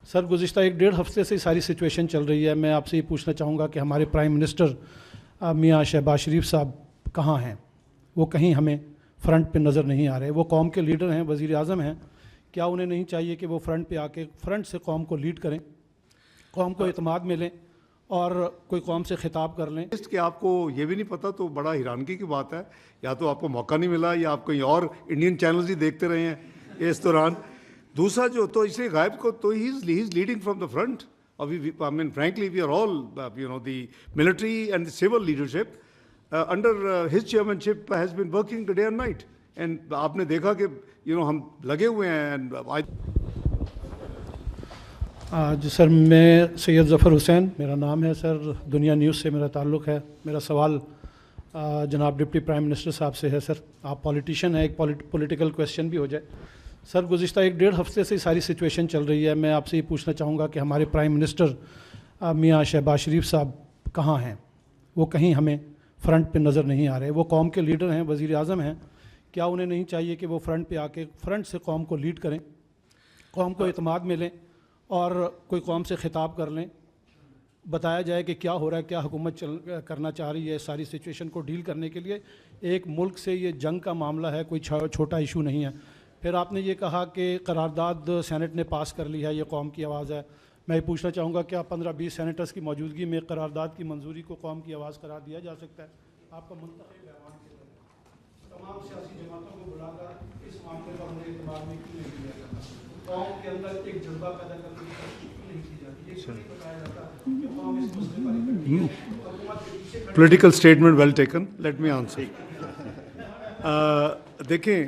Sir, गुज़िश्ता 1-1.5 हफ्ते से सारी सिचुएशन चल रही है। मैं आपसे ये पूछना चाहूँगा कि हमारे प्राइम मिनिस्टर मियाँ शहबाज शरीफ साहब कहाँ हैं? वो कहीं हमें फ्रंट पे नज़र नहीं आ रहे। वो कौम के लीडर हैं, वज़ीर आज़म हैं। क्या उन्हें नहीं चाहिए कि वो फ्रंट पे आके फ्रंट से कौम को लीड करें, कौम को इत्मीनान मिलें और कोई कौम से खिताब कर लें? कि आपको ये भी नहीं पता तो बड़ा हैरानगी की बात है। या तो आपको मौका नहीं मिला या आप कहीं और इंडियन चैनल्स ही देखते रहे हैं इस दौरान। दूसरा जो तो इसलिए गायब को तो he is leading from the front. I mean frankly we are all the military and the civil leadership under his chairmanship has been working day and night. And आपने देखा कि हम लगे हुए हैं। एंड जी सर, मैं सैयद ज़फ़र हुसैन मेरा नाम है सर। दुनिया न्यूज़ से मेरा ताल्लुक़ है। मेरा सवाल जनाब डिप्टी प्राइम मिनिस्टर साहब से है। सर, आप पॉलिटिशियन हैं, एक पॉलिटिकल क्वेश्चन भी हो जाए। सर, गुज़िश्ता 1-1.5 हफ्ते से सारी सिचुएशन चल रही है। मैं आपसे ये पूछना चाहूँगा कि हमारे प्राइम मिनिस्टर मियाँ शहबाज शरीफ साहब कहाँ हैं? वो कहीं हमें फ्रंट पे नज़र नहीं आ रहे। वो कौम के लीडर हैं, वज़ीर आज़म हैं। क्या उन्हें नहीं चाहिए कि वो फ्रंट पे आके फ्रंट से कौम को लीड करें, कौम को इत्मीनान मिलें और कोई कौम से खिताब कर लें, बताया जाए कि क्या हो रहा है, क्या हुकूमत करना चाह रही है सारी सिचुएशन को डील करने के लिए? एक मुल्क से ये जंग का मामला है, कोई छोटा इशू नहीं है। फिर आपने ये कहा कि करारदाद सेनेट ने पास कर ली है, ये कौम की आवाज़ है। मैं ये पूछना चाहूँगा, क्या 15-20 सेनेटर्स की मौजूदगी में करारदाद की मंजूरी को कौम की आवाज़ करार दिया जा सकता है? आपका मुंतखब ऐवान के तमाम सियासी जमातों को बुलाकर इस मामले पर उन्हें इतमाद में क्यों नहीं किया जाता? कौम के अंदर एक जज्बा पैदा करने की कोशिश क्यों नहीं की जाती? ये क्यों नहीं बताया जाता कि कौम इस मसले पर इकट्ठी है? हुकूमत के पीछे political statement well taken. Let me answer. देखें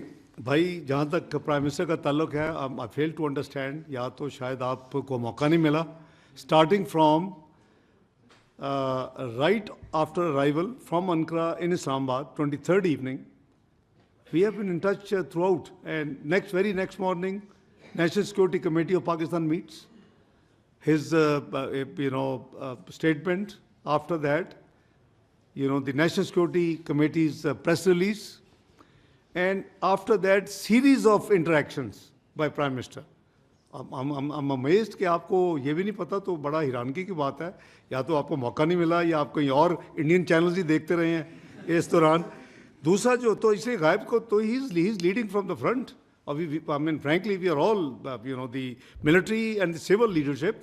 भाई, जहाँ तक प्राइम मिनिस्टर का ताल्लुक है, आई फेल टू अंडरस्टैंड, या तो शायद आपको मौका नहीं मिला। Starting from right after arrival from Ankara in Islamabad, 23rd evening, we have been in touch throughout. And very next morning, National Security Committee of Pakistan meets. His statement after that, the National Security Committee's press release, and after that series of interactions by Prime Minister. I'm amazed कि आपको ये भी नहीं पता तो बड़ा हैरानगी की बात है। या तो आपको मौका नहीं मिला या आप कहीं और इंडियन चैनल्स ही देखते रहे हैं इस दौरान। दूसरा जो तो इसलिए गायब को तो he is leading from the front. I mean, frankly, we are all, the military and the civil leadership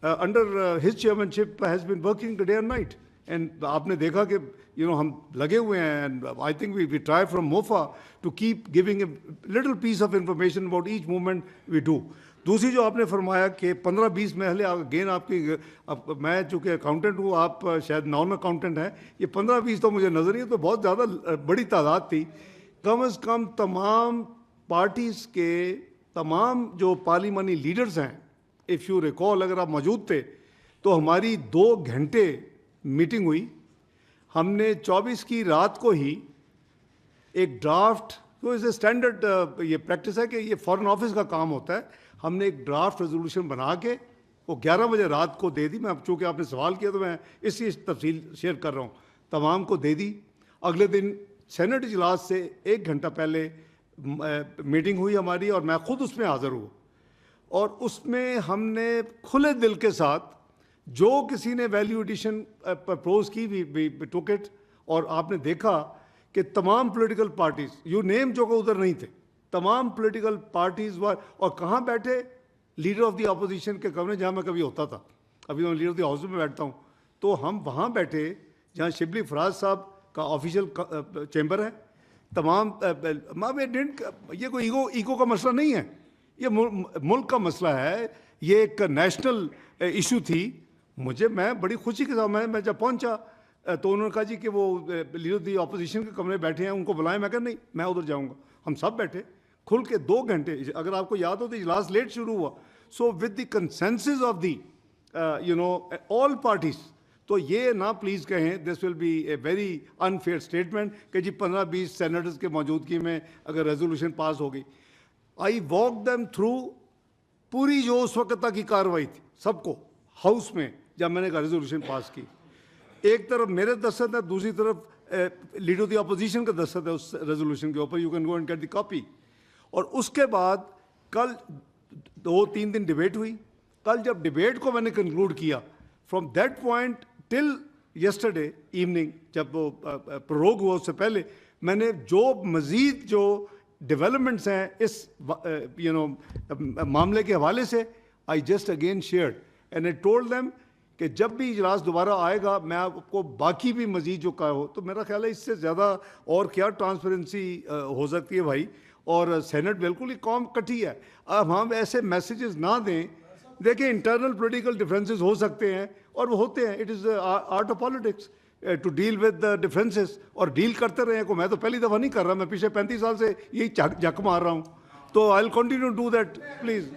under his chairmanship has been working day and night. And आपने देखा कि हम लगे हुए हैं। And I think we try from MOFA to keep giving a little piece of information about each movement we do. दूसरी जो आपने फरमाया कि 15-20 महले अगेन आपकी, मैं चूँकि अकाउंटेंट हूँ, आप शायद नॉन अकाउंटेंट हैं, ये 15-20 तो मुझे नज़र नहीं है, तो बहुत ज़्यादा बड़ी तादाद थी। कम अज़ कम तमाम पार्टीज़ के तमाम जो पार्लिमानी लीडर्स हैं, इफ़ यू रिकॉल, अगर आप मौजूद थे तो हमारी 2 घंटे मीटिंग हुई। हमने 24 की रात को ही एक ड्राफ्ट, तो इसे स्टैंडर्ड ये प्रैक्टिस है कि ये फॉरेन ऑफिस का काम होता है, हमने एक ड्राफ्ट रेजोल्यूशन बना के वो 11 बजे रात को दे दी। मैं चूँकि आपने सवाल किया तो मैं इसी तफसील शेयर कर रहा हूँ। तमाम को दे दी। अगले दिन सेनेट इजलास से 1 घंटा पहले मीटिंग हुई हमारी और मैं खुद उसमें हाज़िर हुआ। और उसमें हमने खुले दिल के साथ जो किसी ने वैल्यू एडिशन प्रपोज की, वी टुक इट। और आपने देखा कि तमाम पॉलिटिकल पार्टीज़, यू नेम जो को उधर नहीं थे, तमाम पॉलिटिकल पार्टीज़ वर। और कहाँ बैठे? लीडर ऑफ द अपोजिशन के कमरे, जहाँ मैं कभी होता था। अभी मैं लीडर ऑफ द हाउस में बैठता हूँ, तो हम वहाँ बैठे जहाँ शिबली फराज साहब का ऑफिशियल चैम्बर है। तमाम ये कोई ईगो का मसला नहीं है, ये मुल्क का मसला है। ये एक नेशनल इशू थी। मैं बड़ी खुशी के साथ मैं जब पहुंचा तो उन्होंने कहा जी कि वो लीडर दी अपोजिशन के कमरे बैठे हैं, उनको बुलाएं। मैं कहा नहीं, मैं उधर जाऊंगा। हम सब बैठे खुल के 2 घंटे। अगर आपको याद हो तो इजलास लेट शुरू हुआ। So with the consensus of the all parties. तो ये ना प्लीज़ कहें, this will be a very unfair statement कि जी 15-20 सेनेटर्स के मौजूदगी में अगर रेजोल्यूशन पास हो गई। आई वॉक देम थ्रू पूरी जो उस वक्त तक की कार्रवाई थी, सबको हाउस में जब मैंने रेजोल्यूशन पास की। एक तरफ मेरे दस्तखत है, दूसरी तरफ लीडर ऑफ द अपोजिशन का दस्तखत है उस रेजोल्यूशन के ऊपर। You can go and get the copy. और उसके बाद कल 2-3 दिन डिबेट हुई कल जब डिबेट को मैंने कंक्लूड किया, from that point till yesterday evening, जब वो प्रोरोग हुआ उससे पहले, मैंने जो मज़ीद जो डेवलपमेंट्स हैं इस मामले के हवाले से, I just again shared and I told them कि जब भी इजलास दोबारा आएगा मैं आपको बाकी भी मज़ीद जो कहा हो, तो मेरा ख्याल है इससे ज़्यादा और क्या ट्रांसपेरेंसी हो सकती है भाई। और सेनेट बिल्कुल ही कौम इकट्ठी है, अब हम ऐसे मैसेजेस ना दें। देखिए, इंटरनल पॉलिटिकल डिफरेंसेस हो सकते हैं और वो होते हैं, it is art of politics to deal with the differences, और डील करते रहे को। मैं तो पहली दफ़ा नहीं कर रहा, मैं पिछले 35 साल से यही जक मार रहा हूँ, तो I will continue to do that please.